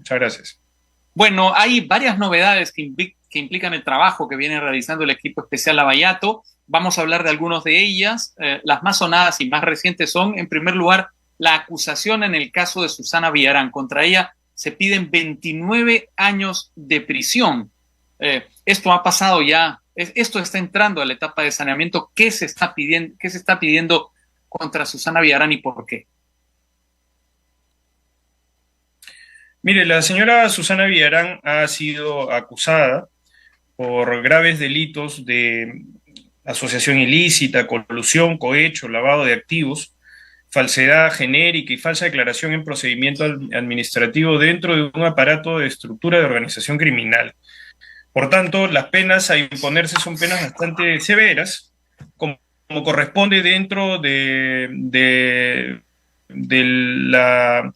Muchas gracias. Bueno, hay varias novedades que implican el trabajo que viene realizando el equipo especial Lavallato. Vamos a hablar de algunas de ellas. Las más sonadas y más recientes son, en primer lugar, la acusación en el caso de Susana Villarán. Contra ella se piden 29 años de prisión. Esto ha pasado ya, esto está entrando a la etapa de saneamiento. ¿Qué se está pidiendo contra Susana Villarán y por qué? Mire, la señora Susana Villarán ha sido acusada por graves delitos de asociación ilícita, colusión, cohecho, lavado de activos, falsedad genérica y falsa declaración en procedimiento administrativo dentro de un aparato de estructura de organización criminal. Por tanto, las penas a imponerse son penas bastante severas, como corresponde dentro de la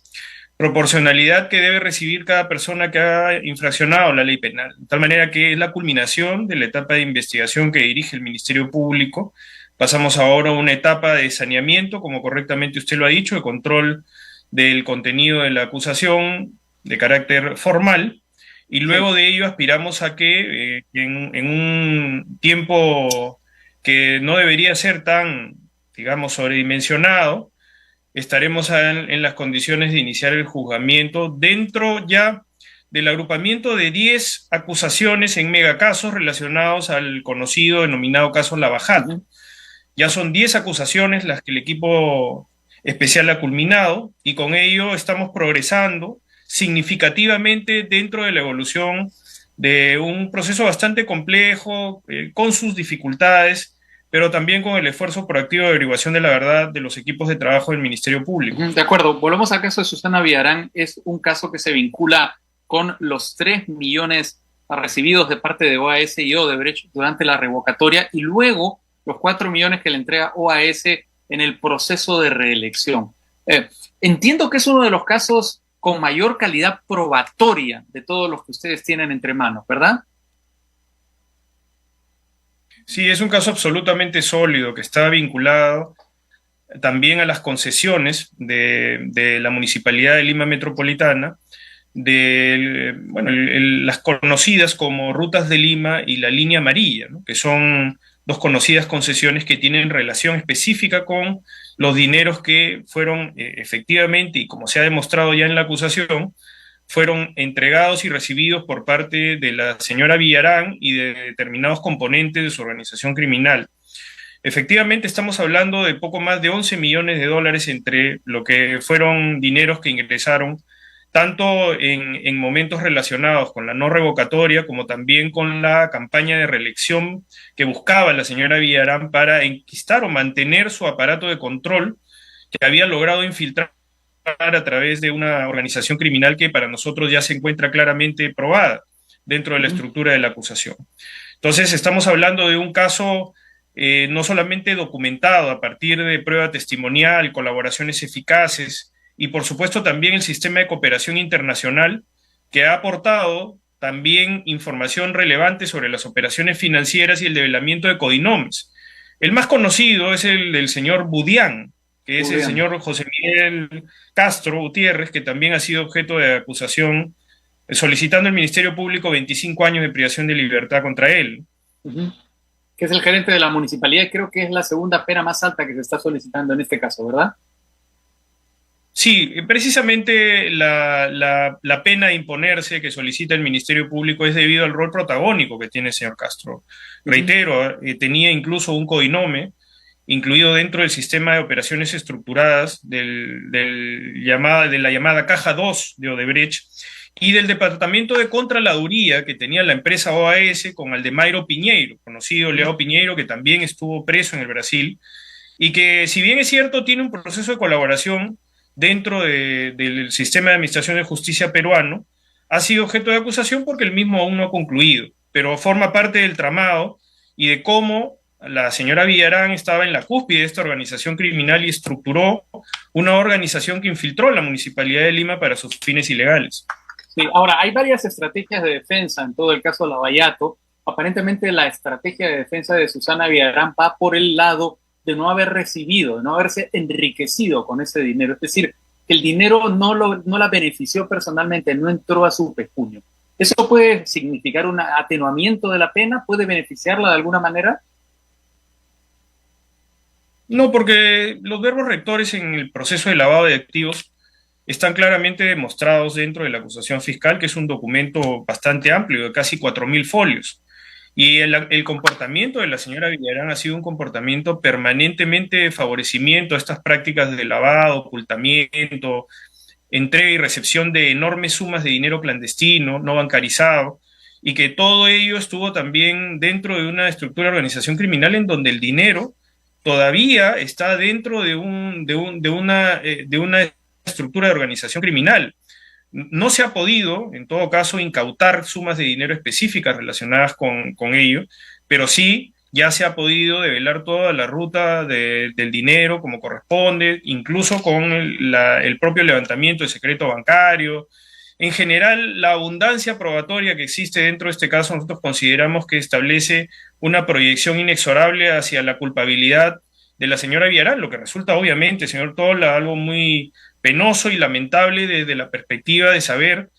proporcionalidad que debe recibir cada persona que ha infraccionado la ley penal. De tal manera que es la culminación de la etapa de investigación que dirige el Ministerio Público. Pasamos ahora a una etapa de saneamiento, como correctamente usted lo ha dicho, de control del contenido de la acusación de carácter formal, y Sí. luego de ello aspiramos a que en un tiempo que no debería ser tan, digamos, sobredimensionado, estaremos en las condiciones de iniciar el juzgamiento dentro ya del agrupamiento de 10 acusaciones en megacasos relacionados al conocido denominado caso Lavajato. Uh-huh. Ya son 10 acusaciones las que el equipo especial ha culminado y con ello estamos progresando significativamente dentro de la evolución de un proceso bastante complejo, con sus dificultades, pero también con el esfuerzo proactivo de averiguación de la verdad de los equipos de trabajo del Ministerio Público. De acuerdo, volvemos al caso de Susana Villarán. Es un caso que se vincula con los 3 millones recibidos de parte de OAS y Odebrecht durante la revocatoria y luego los 4 millones que le entrega OAS en el proceso de reelección. Entiendo que es uno de los casos con mayor calidad probatoria de todos los que ustedes tienen entre manos, ¿verdad? Sí, es un caso absolutamente sólido que está vinculado también a las concesiones de la Municipalidad de Lima Metropolitana, de bueno, las conocidas como Rutas de Lima y la Línea Amarilla, ¿no? Que son dos conocidas concesiones que tienen relación específica con los dineros que fueron efectivamente, y como se ha demostrado ya en la acusación, fueron entregados y recibidos por parte de la señora Villarán y de determinados componentes de su organización criminal. Efectivamente, estamos hablando de poco más de 11 millones de dólares entre lo que fueron dineros que ingresaron tanto en momentos relacionados con la no revocatoria como también con la campaña de reelección que buscaba la señora Villarán para enquistar o mantener su aparato de control que había logrado infiltrar a través de una organización criminal que para nosotros ya se encuentra claramente probada dentro de la Uh-huh. estructura de la acusación. Entonces, estamos hablando de un caso no solamente documentado a partir de prueba testimonial, colaboraciones eficaces y por supuesto también el sistema de cooperación internacional que ha aportado también información relevante sobre las operaciones financieras y el develamiento de codinomes. El más conocido es el del señor Budián, que es Muy el bien. señor José Miguel Castro Gutiérrez, que también ha sido objeto de acusación, solicitando al Ministerio Público 25 años de privación de libertad contra él. Uh-huh. Que es el gerente de la municipalidad y creo que es la segunda pena más alta que se está solicitando en este caso, ¿verdad? Sí, precisamente la pena de imponerse que solicita el Ministerio Público es debido al rol protagónico que tiene el señor Castro. Uh-huh. Reitero, tenía incluso un codinome incluido dentro del sistema de operaciones estructuradas de la llamada Caja 2 de Odebrecht y del Departamento de Contraladuría que tenía la empresa OAS con Aldemairo Piñeiro, conocido Uh-huh. Leao Piñeiro, que también estuvo preso en el Brasil, y que si bien es cierto tiene un proceso de colaboración dentro del sistema de administración de justicia peruano, ha sido objeto de acusación porque el mismo aún no ha concluido, pero forma parte del tramado y de cómo la señora Villarán estaba en la cúspide de esta organización criminal y estructuró una organización que infiltró la Municipalidad de Lima para sus fines ilegales. Sí, ahora, hay varias estrategias de defensa en todo el caso de Lavallato. Aparentemente la estrategia de defensa de Susana Villarán va por el lado de no haber recibido, de no haberse enriquecido con ese dinero. Es decir, el dinero no la benefició personalmente, no entró a su pecunio. ¿Eso puede significar un atenuamiento de la pena? ¿Puede beneficiarla de alguna manera? No, porque los verbos rectores en el proceso de lavado de activos están claramente demostrados dentro de la acusación fiscal, que es un documento bastante amplio, de casi 4.000 folios. Y el comportamiento de la señora Villarán ha sido un comportamiento permanentemente de favorecimiento a estas prácticas de lavado, ocultamiento, entrega y recepción de enormes sumas de dinero clandestino, no bancarizado, y que todo ello estuvo también dentro de una estructura de organización criminal en donde el dinero todavía está dentro de una estructura de organización criminal. No se ha podido, en todo caso, incautar sumas de dinero específicas relacionadas con ello, pero sí ya se ha podido develar toda la ruta del dinero como corresponde, incluso con el propio levantamiento de secreto bancario. En general, la abundancia probatoria que existe dentro de este caso, nosotros consideramos que establece una proyección inexorable hacia la culpabilidad de la señora Villarán, lo que resulta obviamente, señor Tola, algo muy penoso y lamentable desde la perspectiva de saber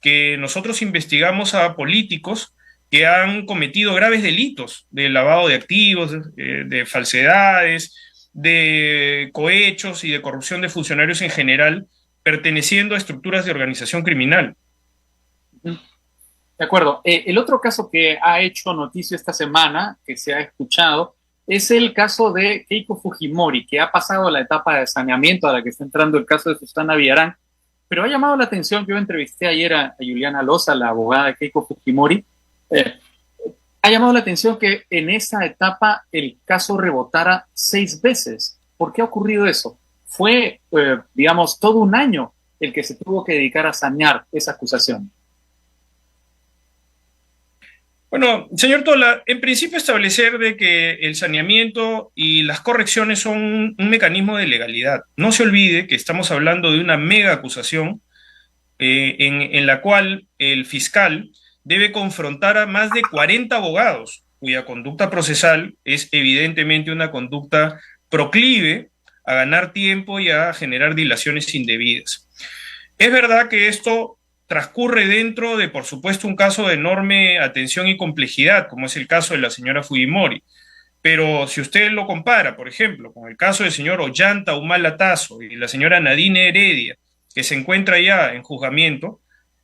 que nosotros investigamos a políticos que han cometido graves delitos de lavado de activos, de falsedades, de cohechos y de corrupción de funcionarios en general, perteneciendo a estructuras de organización criminal. De acuerdo. El otro caso que ha hecho noticia esta semana, que se ha escuchado, es el caso de Keiko Fujimori, que ha pasado la etapa de saneamiento a la que está entrando el caso de Susana Villarán, pero ha llamado la atención, yo entrevisté ayer a Juliana Loza, la abogada de Keiko Fujimori, ha llamado la atención que en esa etapa el caso rebotara 6 veces. ¿Por qué ha ocurrido eso? Fue, digamos, todo un año el que se tuvo que dedicar a sanear esa acusación. Bueno, señor Tola, en principio establecer de que el saneamiento y las correcciones son un mecanismo de legalidad. No se olvide que estamos hablando de una mega acusación en la cual el fiscal debe confrontar a más de 40 abogados, cuya conducta procesal es evidentemente una conducta proclive a ganar tiempo y a generar dilaciones indebidas. Es verdad que esto transcurre dentro de, por supuesto, un caso de enorme atención y complejidad, como es el caso de la señora Fujimori. Pero si usted lo compara, por ejemplo, con el caso del señor Ollanta Humala Tazo y la señora Nadine Heredia, que se encuentra ya en juzgamiento,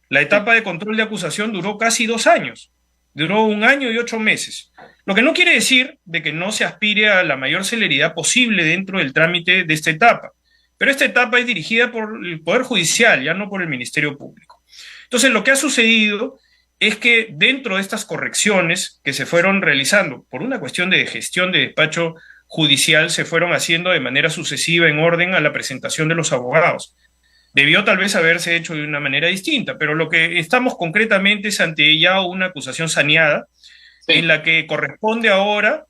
la etapa de control de acusación duró casi 2 años, duró 1 año y 8 meses. Lo que no quiere decir de que no se aspire a la mayor celeridad posible dentro del trámite de esta etapa. Pero esta etapa es dirigida por el Poder Judicial, ya no por el Ministerio Público. Entonces, lo que ha sucedido es que dentro de estas correcciones que se fueron realizando por una cuestión de gestión de despacho judicial, se fueron haciendo de manera sucesiva en orden a la presentación de los abogados. Debió tal vez haberse hecho de una manera distinta, pero lo que estamos concretamente es ante ya una acusación saneada, sí, en la que corresponde ahora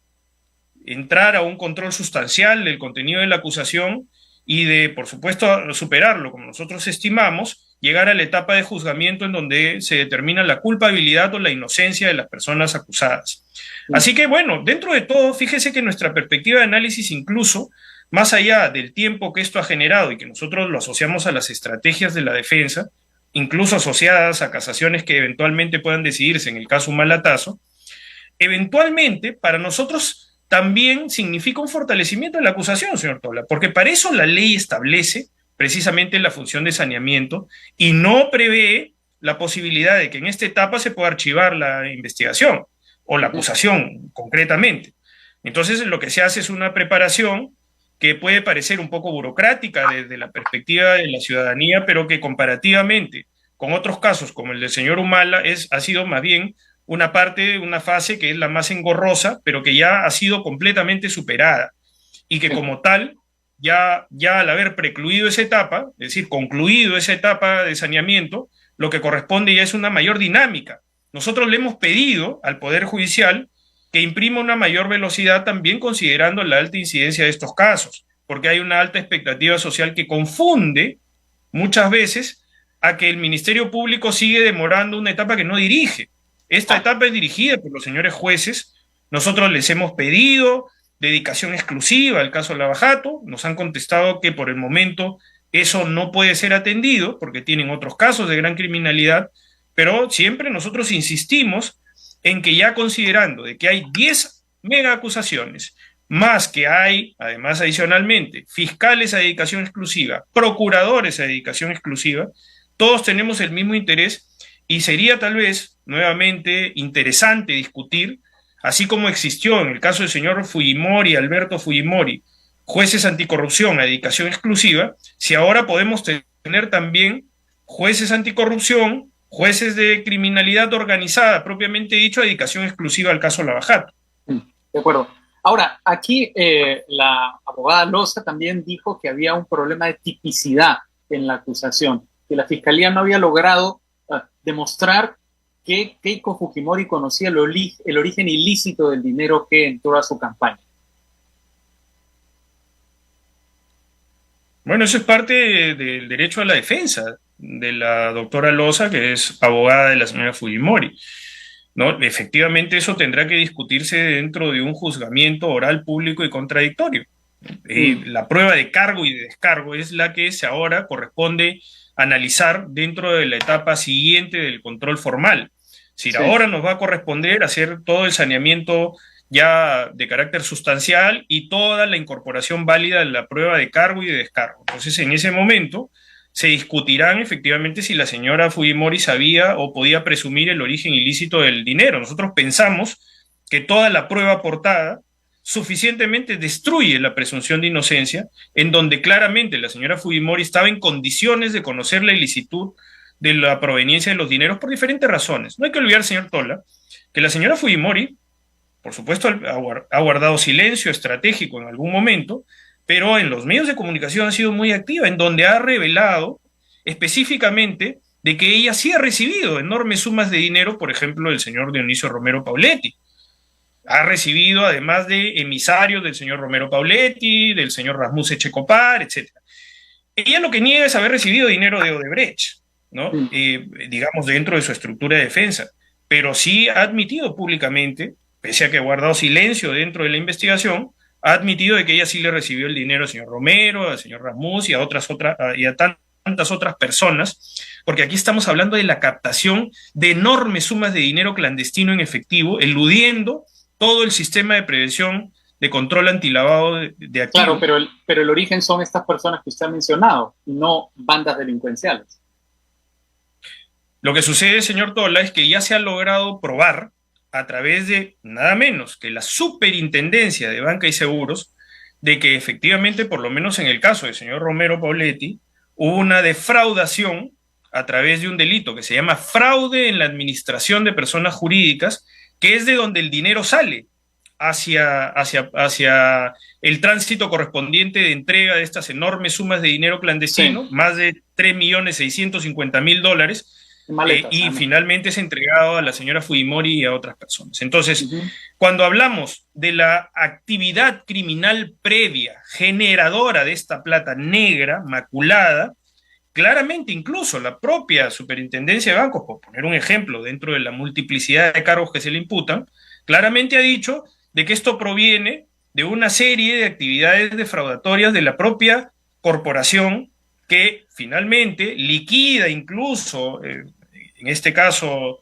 entrar a un control sustancial del contenido de la acusación y de, por supuesto, superarlo, como nosotros estimamos, llegar a la etapa de juzgamiento en donde se determina la culpabilidad o la inocencia de las personas acusadas. Así que, bueno, dentro de todo, fíjese que nuestra perspectiva de análisis, incluso más allá del tiempo que esto ha generado y que nosotros lo asociamos a las estrategias de la defensa, incluso asociadas a casaciones que eventualmente puedan decidirse en el caso Malatazo, eventualmente para nosotros también significa un fortalecimiento de la acusación, señor Tola, porque para eso la ley establece precisamente la función de saneamiento y no prevé la posibilidad de que en esta etapa se pueda archivar la investigación o la acusación concretamente. Entonces lo que se hace es una preparación que puede parecer un poco burocrática desde la perspectiva de la ciudadanía, pero que comparativamente con otros casos como el del señor Humala ha sido más bien una parte, una fase que es la más engorrosa, pero que ya ha sido completamente superada y que como tal, ya al haber precluido esa etapa, es decir, concluido esa etapa de saneamiento, lo que corresponde ya es una mayor dinámica. Nosotros le hemos pedido al Poder Judicial que imprima una mayor velocidad también considerando la alta incidencia de estos casos, porque hay una alta expectativa social que confunde muchas veces a que el Ministerio Público sigue demorando una etapa que no dirige. Esta etapa es dirigida por los señores jueces. Nosotros les hemos pedido dedicación exclusiva al caso Lavajato. Nos han contestado que por el momento eso no puede ser atendido porque tienen otros casos de gran criminalidad, pero siempre nosotros insistimos en que ya considerando de que hay 10 mega acusaciones, más que hay, además adicionalmente, fiscales a dedicación exclusiva, procuradores a dedicación exclusiva, todos tenemos el mismo interés y sería tal vez nuevamente interesante discutir, así como existió en el caso del señor Fujimori, Alberto Fujimori, jueces anticorrupción a dedicación exclusiva, si ahora podemos tener también jueces anticorrupción, jueces de criminalidad organizada, propiamente dicho, a dedicación exclusiva al caso Lavajato. De acuerdo. Ahora, aquí la abogada Loza también dijo que había un problema de tipicidad en la acusación, que la fiscalía no había logrado demostrar que Keiko Fujimori conocía el origen ilícito del dinero que entró a su campaña. Bueno, eso es parte del derecho a la defensa de la doctora Loza, que es abogada de la señora Fujimori, ¿no? Efectivamente, eso tendrá que discutirse dentro de un juzgamiento oral, público y contradictorio. La prueba de cargo y de descargo es la que ahora corresponde analizar dentro de la etapa siguiente del control formal. Si sí. Ahora nos va a corresponder hacer todo el saneamiento ya de carácter sustancial y toda la incorporación válida de la prueba de cargo y de descargo. Entonces, en ese momento se discutirán efectivamente si la señora Fujimori sabía o podía presumir el origen ilícito del dinero. Nosotros pensamos que toda la prueba aportada suficientemente destruye la presunción de inocencia, en donde claramente la señora Fujimori estaba en condiciones de conocer la ilicitud de la proveniencia de los dineros por diferentes razones. No hay que olvidar, señor Tola, que la señora Fujimori, por supuesto, ha guardado silencio estratégico en algún momento, pero en los medios de comunicación ha sido muy activa, en donde ha revelado específicamente de que ella sí ha recibido enormes sumas de dinero, por ejemplo, del señor Dionisio Romero Pauletti. Ha recibido, además de emisarios del señor Romero Pauletti, del señor Rasmus Echecopar, etc. Ella lo que niega es haber recibido dinero de Odebrecht, ¿no? Digamos, dentro de su estructura de defensa, pero sí ha admitido públicamente, pese a que ha guardado silencio dentro de la investigación, ha admitido de que ella sí le recibió el dinero al señor Romero, al señor Rasmus y a tantas otras personas, porque aquí estamos hablando de la captación de enormes sumas de dinero clandestino en efectivo, eludiendo todo el sistema de prevención de control antilavado de activos. Claro, pero el origen son estas personas que usted ha mencionado, no bandas delincuenciales. Lo que sucede, señor Tola, es que ya se ha logrado probar a través de nada menos que la Superintendencia de Banca y Seguros, de que efectivamente, por lo menos en el caso del señor Romero Pauletti, hubo una defraudación a través de un delito que se llama fraude en la administración de personas jurídicas, que es de donde el dinero sale hacia el tránsito correspondiente de entrega de estas enormes sumas de dinero clandestino, sí. Más de $3.650.000, y finalmente es entregado a la señora Fujimori y a otras personas. Entonces, cuando hablamos de la actividad criminal previa, generadora de esta plata negra, maculada, claramente incluso la propia Superintendencia de Bancos, por poner un ejemplo, dentro de la multiplicidad de cargos que se le imputan, claramente ha dicho de que esto proviene de una serie de actividades defraudatorias de la propia corporación que finalmente liquida incluso, en este caso,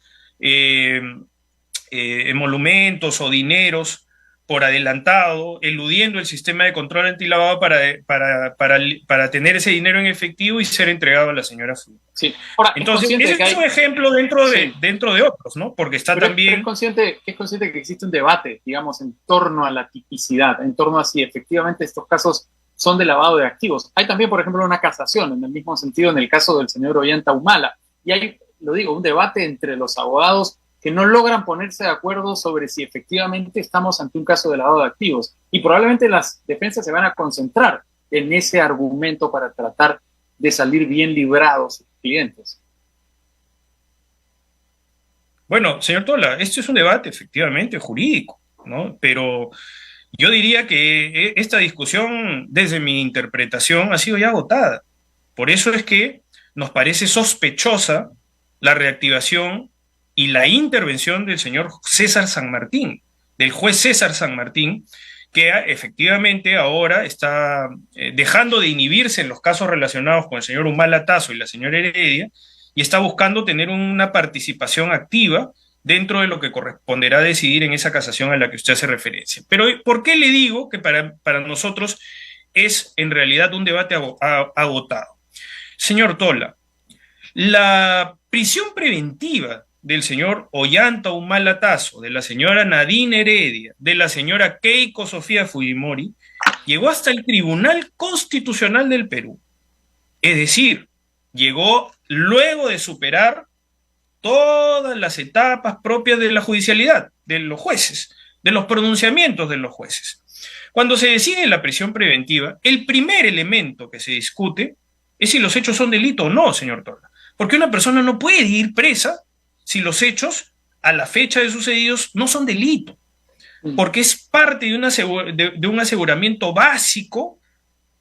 emolumentos o dineros por adelantado, eludiendo el sistema de control antilavado para tener ese dinero en efectivo y ser entregado a la señora Fujimori. Sí. Ahora, entonces, ese es un ejemplo dentro de otros, ¿no? Porque está también... Es consciente que existe un debate, digamos, en torno a la tipicidad, en torno a si efectivamente estos casos son de lavado de activos. Hay también, por ejemplo, una casación, en el mismo sentido, en el caso del señor Ollanta Humala. Y hay, lo digo, un debate entre los abogados que no logran ponerse de acuerdo sobre si efectivamente estamos ante un caso de lavado de activos. Y probablemente las defensas se van a concentrar en ese argumento para tratar de salir bien librados sus clientes. Bueno, señor Tola, esto es un debate efectivamente jurídico, ¿no? Pero yo diría que esta discusión, desde mi interpretación, ha sido ya agotada. Por eso es que nos parece sospechosa la reactivación y la intervención del señor César San Martín, del juez César San Martín, que efectivamente ahora está dejando de inhibirse en los casos relacionados con el señor Humala Tasso y la señora Heredia, y está buscando tener una participación activa dentro de lo que corresponderá decidir en esa casación a la que usted hace referencia. Pero ¿por qué le digo que para nosotros es en realidad un debate agotado? Señor Tola, la prisión preventiva del señor Ollanta Humala Tasso, de la señora Nadine Heredia, de la señora Keiko Sofía Fujimori, llegó hasta el Tribunal Constitucional del Perú. Es decir, llegó luego de superar todas las etapas propias de la judicialidad, de los jueces, de los pronunciamientos de los jueces. Cuando se decide la prisión preventiva, el primer elemento que se discute es si los hechos son delito o no, señor Tola. Porque una persona no puede ir presa si los hechos a la fecha de sucedidos no son delito. Porque es parte de un aseguramiento básico,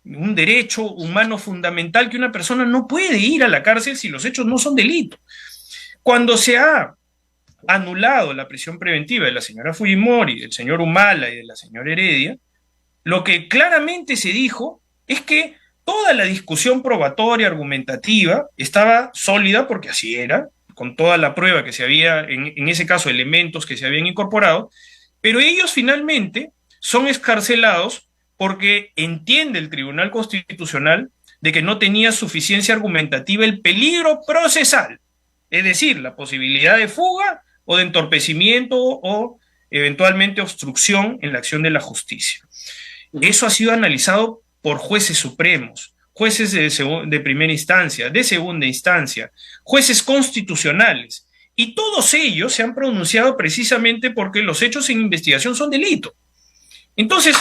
un derecho humano fundamental, que una persona no puede ir a la cárcel si los hechos no son delito. Cuando se ha anulado la prisión preventiva de la señora Fujimori, del señor Humala y de la señora Heredia, lo que claramente se dijo es que toda la discusión probatoria, argumentativa, estaba sólida, porque así era, con toda la prueba que se había, en ese caso, elementos que se habían incorporado, pero ellos finalmente son excarcelados porque entiende el Tribunal Constitucional de que no tenía suficiencia argumentativa el peligro procesal, es decir, la posibilidad de fuga o de entorpecimiento o eventualmente obstrucción en la acción de la justicia. Eso ha sido analizado por jueces supremos, jueces de primera instancia, de segunda instancia, jueces constitucionales, y todos ellos se han pronunciado precisamente porque los hechos en investigación son delito. Entonces,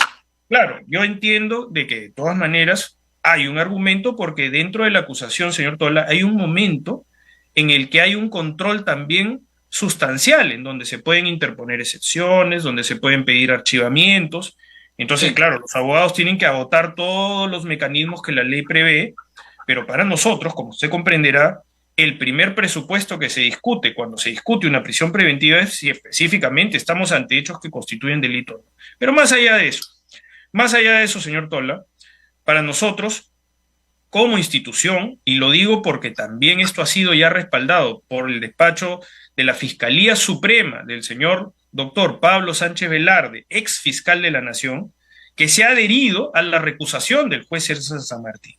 claro, yo entiendo de que de todas maneras hay un argumento, porque dentro de la acusación, señor Tola, hay un momento en el que hay un control también sustancial, en donde se pueden interponer excepciones, donde se pueden pedir archivamientos. Entonces, claro, los abogados tienen que agotar todos los mecanismos que la ley prevé, pero para nosotros, como usted comprenderá, el primer presupuesto que se discute cuando se discute una prisión preventiva es si específicamente estamos ante hechos que constituyen delito. Pero más allá de eso, señor Tola, para nosotros, como institución, y lo digo porque también esto ha sido ya respaldado por el despacho de la Fiscalía Suprema del señor doctor Pablo Sánchez Velarde, ex fiscal de la Nación, que se ha adherido a la recusación del juez César San Martín,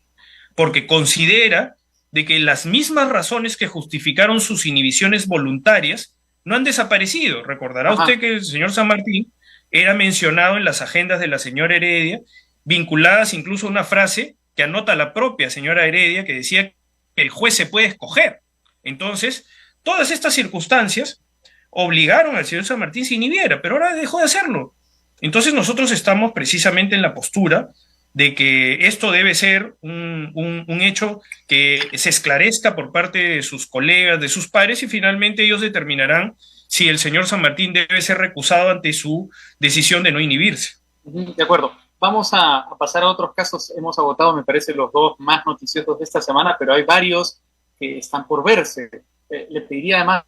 porque considera de que las mismas razones que justificaron sus inhibiciones voluntarias no han desaparecido. Recordará usted que el señor San Martín era mencionado en las agendas de la señora Heredia, vinculadas incluso a una frase que anota la propia señora Heredia, que decía que el juez se puede escoger. Entonces, todas estas circunstancias obligaron al señor San Martín se inhibiera, pero ahora dejó de hacerlo. Entonces nosotros estamos precisamente en la postura de que esto debe ser un hecho que se esclarezca por parte de sus colegas, de sus pares, y finalmente ellos determinarán si el señor San Martín debe ser recusado ante su decisión de no inhibirse. De acuerdo. Vamos a pasar a otros casos. Hemos agotado, me parece, los dos más noticiosos de esta semana, pero hay varios que están por verse. Le pediría además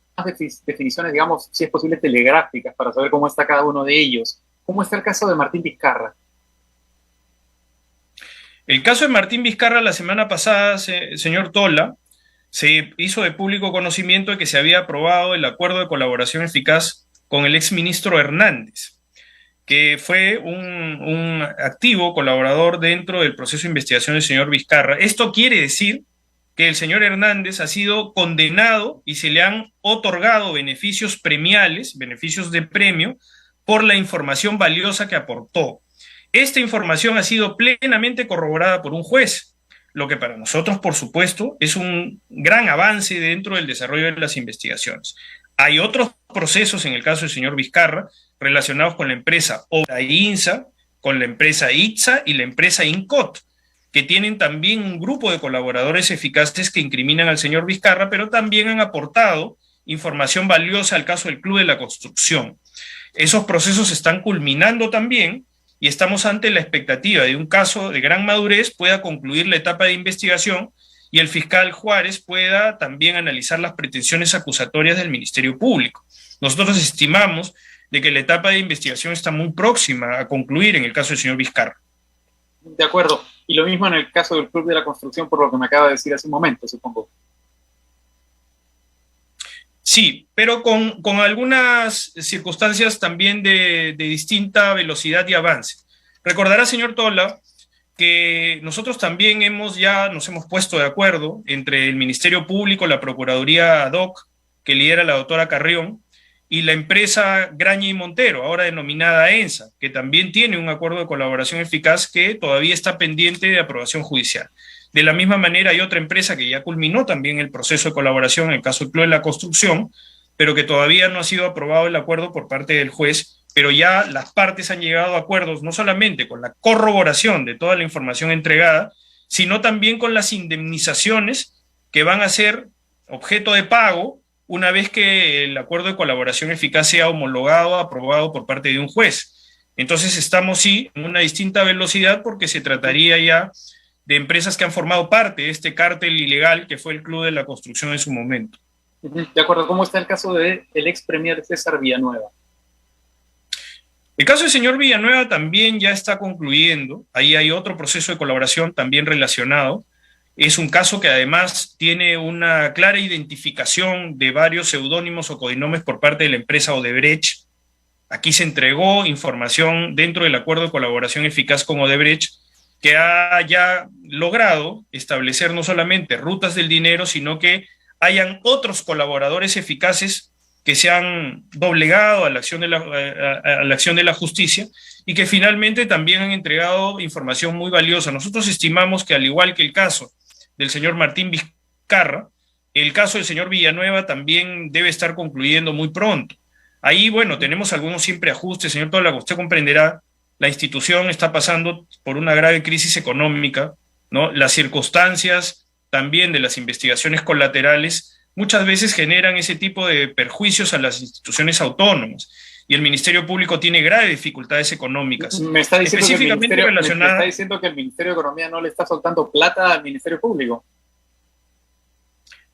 definiciones, digamos, si es posible, telegráficas, para saber cómo está cada uno de ellos. ¿Cómo está el caso de Martín Vizcarra? El caso de Martín Vizcarra la semana pasada, señor Tola, se hizo de público conocimiento de que se había aprobado el acuerdo de colaboración eficaz con el exministro Hernández, que fue un activo colaborador dentro del proceso de investigación del señor Vizcarra. Esto quiere decir que el señor Hernández ha sido condenado y se le han otorgado beneficios premiales, beneficios de premio, por la información valiosa que aportó. Esta información ha sido plenamente corroborada por un juez, lo que para nosotros, por supuesto, es un gran avance dentro del desarrollo de las investigaciones. Hay otros procesos, en el caso del señor Vizcarra, relacionados con la empresa Insa, con la empresa ITSA y la empresa INCOT, que tienen también un grupo de colaboradores eficaces que incriminan al señor Vizcarra, pero también han aportado información valiosa al caso del Club de la Construcción. Esos procesos están culminando también y estamos ante la expectativa de un caso de gran madurez pueda concluir la etapa de investigación y el fiscal Juárez pueda también analizar las pretensiones acusatorias del Ministerio Público. Nosotros estimamos de que la etapa de investigación está muy próxima a concluir en el caso del señor Vizcarra. De acuerdo. Y lo mismo en el caso del Club de la Construcción, por lo que me acaba de decir hace un momento, supongo. Sí, pero con algunas circunstancias también de distinta velocidad y avance. Recordará, señor Tola, que nosotros también nos hemos puesto de acuerdo entre el Ministerio Público, la Procuraduría ad hoc, que lidera la doctora Carrión, y la empresa Graña y Montero, ahora denominada ENSA, que también tiene un acuerdo de colaboración eficaz que todavía está pendiente de aprobación judicial. De la misma manera hay otra empresa que ya culminó también el proceso de colaboración en el caso del Club de la Construcción, pero que todavía no ha sido aprobado el acuerdo por parte del juez, pero ya las partes han llegado a acuerdos no solamente con la corroboración de toda la información entregada, sino también con las indemnizaciones que van a ser objeto de pago una vez que el acuerdo de colaboración eficaz sea homologado, aprobado por parte de un juez. Entonces estamos sí en una distinta velocidad porque se trataría ya de empresas que han formado parte de este cártel ilegal que fue el Club de la Construcción en su momento. De acuerdo, ¿cómo está el caso del ex premier César Villanueva? El caso del señor Villanueva también ya está concluyendo, ahí hay otro proceso de colaboración también relacionado. Es un caso que además tiene una clara identificación de varios seudónimos o codinomes por parte de la empresa Odebrecht. Aquí se entregó información dentro del acuerdo de colaboración eficaz con Odebrecht que ha ya logrado establecer no solamente rutas del dinero, sino que hayan otros colaboradores eficaces que se han doblegado a la acción de la justicia y que finalmente también han entregado información muy valiosa. Nosotros estimamos que al igual que el caso del señor Martín Vizcarra, el caso del señor Villanueva también debe estar concluyendo muy pronto. Ahí, bueno, tenemos algunos siempre ajustes, señor Tola, usted comprenderá, la institución está pasando por una grave crisis económica, ¿no? Las circunstancias también de las investigaciones colaterales muchas veces generan ese tipo de perjuicios a las instituciones autónomas y el Ministerio Público tiene graves dificultades económicas. Me está diciendo que el Ministerio de Economía no le está soltando plata al Ministerio Público.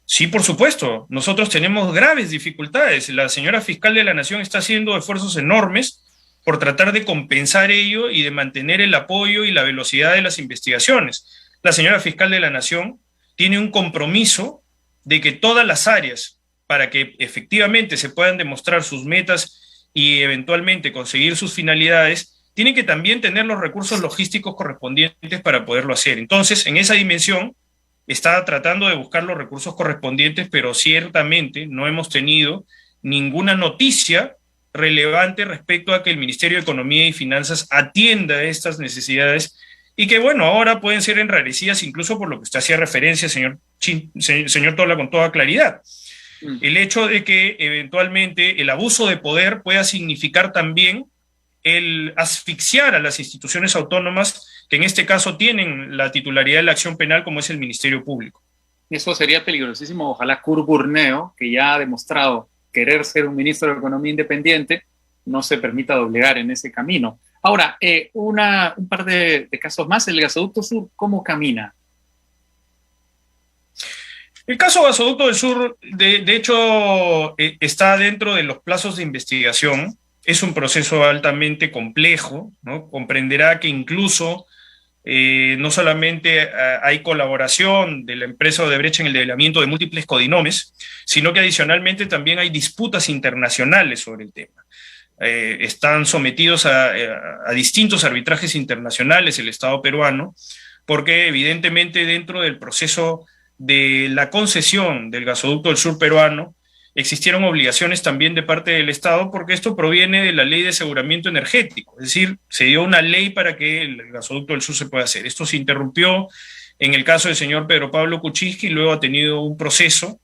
Sí, por supuesto. Nosotros tenemos graves dificultades. La señora fiscal de la Nación está haciendo esfuerzos enormes por tratar de compensar ello y de mantener el apoyo y la velocidad de las investigaciones. La señora fiscal de la Nación tiene un compromiso de que todas las áreas, para que efectivamente se puedan demostrar sus metas y eventualmente conseguir sus finalidades, tienen que también tener los recursos logísticos correspondientes para poderlo hacer. Entonces, en esa dimensión, está tratando de buscar los recursos correspondientes, pero ciertamente no hemos tenido ninguna noticia relevante respecto a que el Ministerio de Economía y Finanzas atienda estas necesidades y que, bueno, ahora pueden ser enrarecidas incluso por lo que usted hacía referencia, señor Tola, con toda claridad. El hecho de que eventualmente el abuso de poder pueda significar también el asfixiar a las instituciones autónomas que en este caso tienen la titularidad de la acción penal como es el Ministerio Público. Eso sería peligrosísimo. Ojalá Kurt Burneo, que ya ha demostrado querer ser un ministro de Economía independiente, no se permita doblegar en ese camino. Ahora, un par de casos más. El Gasoducto Sur, ¿cómo camina? El caso Gasoducto del Sur, de hecho, está dentro de los plazos de investigación. Es un proceso altamente complejo, ¿no? Comprenderá que incluso no solamente hay colaboración de la empresa Odebrecht en el develamiento de múltiples codinomes, sino que adicionalmente también hay disputas internacionales sobre el tema. Están sometidos a distintos arbitrajes internacionales el Estado peruano, porque evidentemente dentro del proceso de la concesión del Gasoducto del Sur peruano, existieron obligaciones también de parte del Estado, porque esto proviene de la Ley de Aseguramiento Energético, es decir, se dio una ley para que el Gasoducto del Sur se pueda hacer. Esto se interrumpió en el caso del señor Pedro Pablo Kuczynski y luego ha tenido un proceso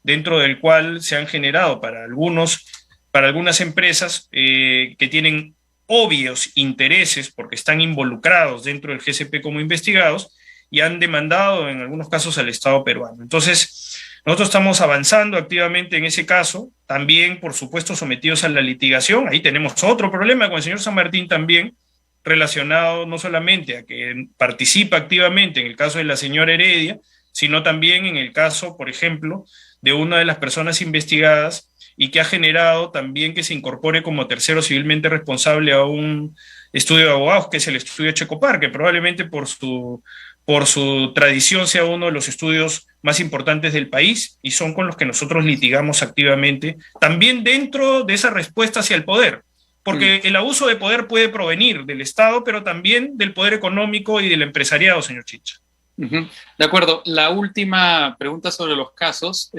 dentro del cual se han generado para algunas empresas que tienen obvios intereses porque están involucrados dentro del GCP como investigados y han demandado en algunos casos al Estado peruano. Entonces, nosotros estamos avanzando activamente en ese caso, también, por supuesto, sometidos a la litigación. Ahí tenemos otro problema con el señor San Martín también, relacionado no solamente a que participa activamente en el caso de la señora Heredia, sino también en el caso, por ejemplo, de una de las personas investigadas y que ha generado también que se incorpore como tercero civilmente responsable a un estudio de abogados, que es el estudio Checopar, que probablemente por su tradición sea uno de los estudios más importantes del país y son con los que nosotros litigamos activamente, también dentro de esa respuesta hacia el poder, porque el abuso de poder puede provenir del Estado, pero también del poder económico y del empresariado, señor Chicha. De acuerdo. La última pregunta sobre los casos.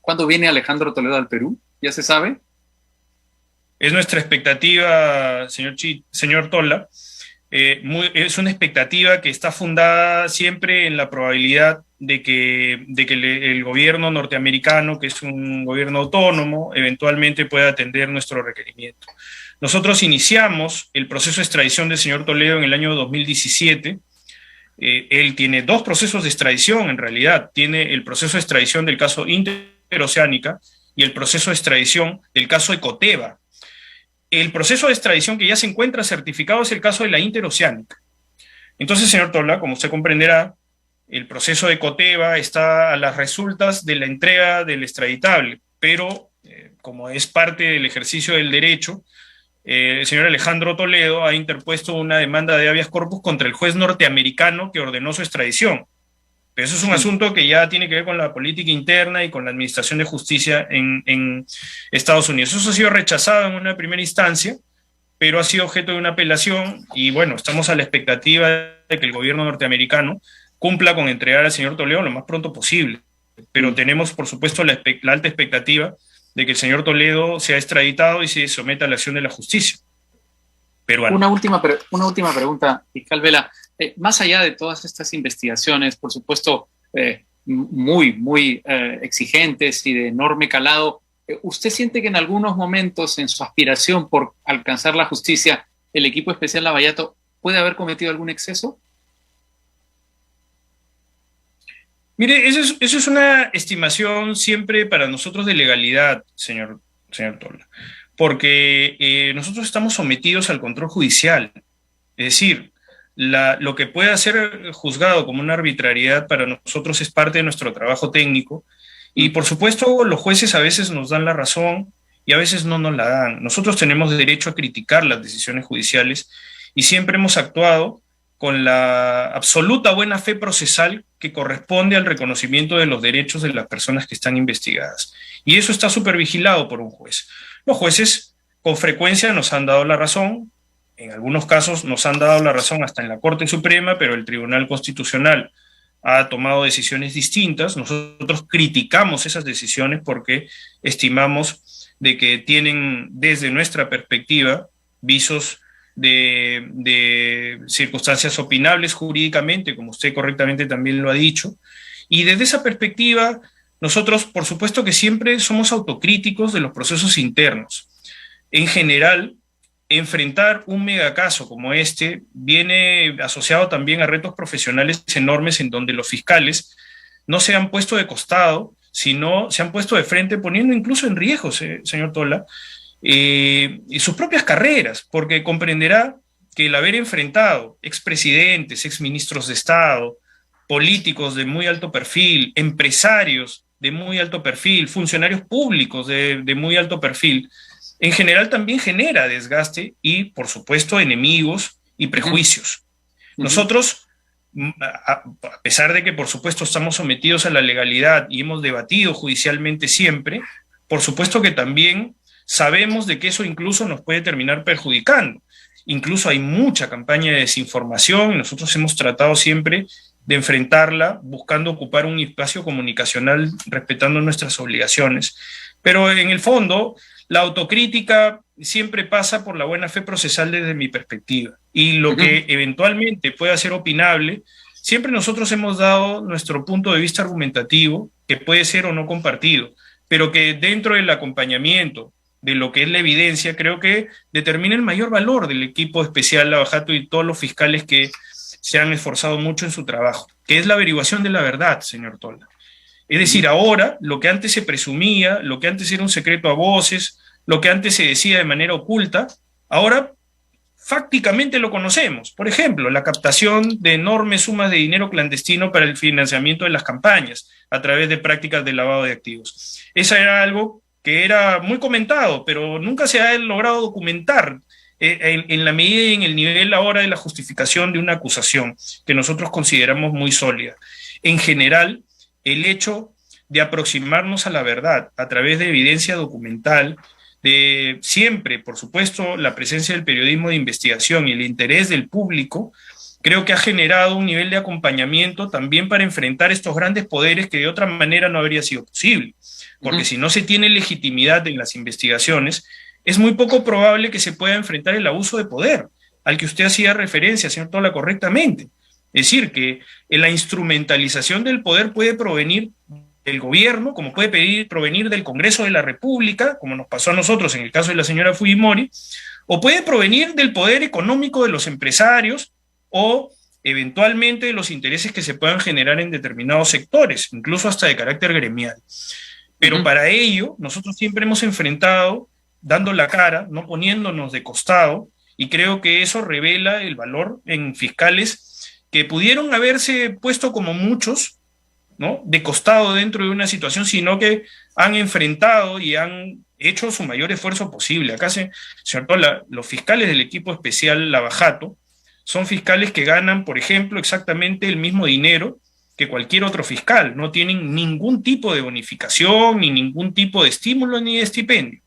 ¿Cuándo viene Alejandro Toledo al Perú? ¿Ya se sabe? Es nuestra expectativa, señor Tola. Es una expectativa que está fundada siempre en la probabilidad de que el gobierno norteamericano, que es un gobierno autónomo, eventualmente pueda atender nuestro requerimiento. Nosotros iniciamos el proceso de extradición del señor Toledo en el año 2017. Él tiene dos procesos de extradición, en realidad. Tiene el proceso de extradición del caso Interoceánica y el proceso de extradición del caso Ecoteva. El proceso de extradición que ya se encuentra certificado es el caso de la Interoceánica. Entonces, señor Tola, como usted comprenderá, el proceso de Ecoteva está a las resultas de la entrega del extraditable, pero como es parte del ejercicio del derecho, el señor Alejandro Toledo ha interpuesto una demanda de habeas corpus contra el juez norteamericano que ordenó su extradición. Pero eso es un asunto que ya tiene que ver con la política interna y con la administración de justicia en Estados Unidos. Eso ha sido rechazado en una primera instancia, pero ha sido objeto de una apelación y bueno, estamos a la expectativa de que el gobierno norteamericano cumpla con entregar al señor Toledo lo más pronto posible. Pero tenemos, por supuesto, la alta expectativa de que el señor Toledo sea extraditado y se someta a la acción de la justicia peruana. Una última pregunta, fiscal Vela. Más allá de todas estas investigaciones, por supuesto, muy exigentes y de enorme calado, ¿usted siente que en algunos momentos, en su aspiración por alcanzar la justicia, el equipo especial Lavallato puede haber cometido algún exceso? Mire, eso es una estimación siempre para nosotros de legalidad, señor Tola, porque nosotros estamos sometidos al control judicial. Es decir, lo que pueda ser juzgado como una arbitrariedad para nosotros es parte de nuestro trabajo técnico y por supuesto los jueces a veces nos dan la razón y a veces no nos la dan. Nosotros tenemos derecho a criticar las decisiones judiciales y siempre hemos actuado con la absoluta buena fe procesal que corresponde al reconocimiento de los derechos de las personas que están investigadas. Y eso está supervigilado por un juez. Los jueces con frecuencia nos han dado la razón, en algunos casos nos han dado la razón hasta en la Corte Suprema, pero el Tribunal Constitucional ha tomado decisiones distintas. Nosotros criticamos esas decisiones porque estimamos de que tienen, desde nuestra perspectiva, visos de circunstancias opinables jurídicamente, como usted correctamente también lo ha dicho, y desde esa perspectiva nosotros por supuesto que siempre somos autocríticos de los procesos internos. En general, enfrentar un megacaso como este viene asociado también a retos profesionales enormes en donde los fiscales no se han puesto de costado, sino se han puesto de frente, poniendo incluso en riesgo, señor Tola, y sus propias carreras, porque comprenderá que el haber enfrentado expresidentes, exministros de Estado, políticos de muy alto perfil, empresarios de muy alto perfil, funcionarios públicos de muy alto perfil, en general también genera desgaste y, por supuesto, enemigos y prejuicios. Nosotros, a pesar de que, por supuesto, estamos sometidos a la legalidad y hemos debatido judicialmente siempre, por supuesto que también sabemos de que eso incluso nos puede terminar perjudicando. Incluso hay mucha campaña de desinformación y nosotros hemos tratado siempre de enfrentarla buscando ocupar un espacio comunicacional respetando nuestras obligaciones. Pero en el fondo, la autocrítica siempre pasa por la buena fe procesal desde mi perspectiva. Y lo que eventualmente pueda ser opinable, siempre nosotros hemos dado nuestro punto de vista argumentativo, que puede ser o no compartido, pero que dentro del acompañamiento de lo que es la evidencia, creo que determina el mayor valor del equipo especial Lavallato y todos los fiscales que se han esforzado mucho en su trabajo, que es la averiguación de la verdad, señor Tola. Es decir, ahora lo que antes se presumía, lo que antes era un secreto a voces, lo que antes se decía de manera oculta, ahora fácticamente lo conocemos. Por ejemplo, la captación de enormes sumas de dinero clandestino para el financiamiento de las campañas a través de prácticas de lavado de activos. Esa era algo que era muy comentado, pero nunca se ha logrado documentar en la medida y en el nivel ahora de la justificación de una acusación que nosotros consideramos muy sólida. En general, el hecho de aproximarnos a la verdad a través de evidencia documental, de siempre, por supuesto, la presencia del periodismo de investigación y el interés del público, creo que ha generado un nivel de acompañamiento también para enfrentar estos grandes poderes que de otra manera no habría sido posible. Porque si no se tiene legitimidad en las investigaciones, es muy poco probable que se pueda enfrentar el abuso de poder, al que usted hacía referencia, señor Tola, correctamente. Es decir, que la instrumentalización del poder puede provenir del gobierno, como puede provenir del Congreso de la República, como nos pasó a nosotros en el caso de la señora Fujimori, o puede provenir del poder económico de los empresarios o eventualmente de los intereses que se puedan generar en determinados sectores, incluso hasta de carácter gremial. Pero para ello, nosotros siempre hemos enfrentado, dando la cara, no poniéndonos de costado, y creo que eso revela el valor en fiscales que pudieron haberse puesto como muchos, ¿no?, de costado dentro de una situación, sino que han enfrentado y han hecho su mayor esfuerzo posible. Acá, señor Tola, los fiscales del equipo especial Lavajato son fiscales que ganan, por ejemplo, exactamente el mismo dinero que cualquier otro fiscal. No tienen ningún tipo de bonificación, ni ningún tipo de estímulo, ni de estipendio.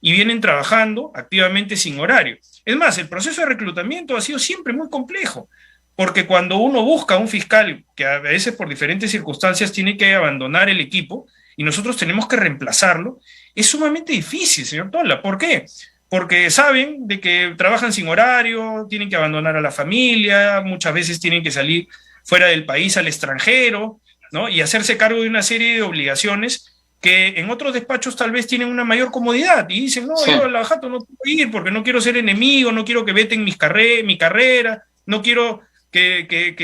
Y vienen trabajando activamente sin horario. Es más, el proceso de reclutamiento ha sido siempre muy complejo, porque cuando uno busca un fiscal que a veces por diferentes circunstancias tiene que abandonar el equipo y nosotros tenemos que reemplazarlo, es sumamente difícil, señor Tola. ¿Por qué? Porque saben de que trabajan sin horario, tienen que abandonar a la familia, muchas veces tienen que salir fuera del país al extranjero, ¿no?, y hacerse cargo de una serie de obligaciones que en otros despachos tal vez tienen una mayor comodidad y dicen, no, yo a la jato no quiero ir porque no quiero ser enemigo, no quiero que veten mi carrera, no quiero que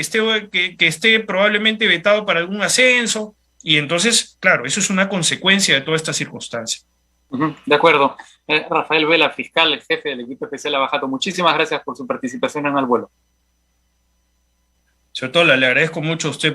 esté probablemente vetado para algún ascenso, y entonces, claro, eso es una consecuencia de toda esta circunstancia. De acuerdo. Rafael Vela, fiscal, el jefe del equipo especial Lavajato, muchísimas gracias por su participación en Al Vuelo. Señor Tola, le agradezco mucho a usted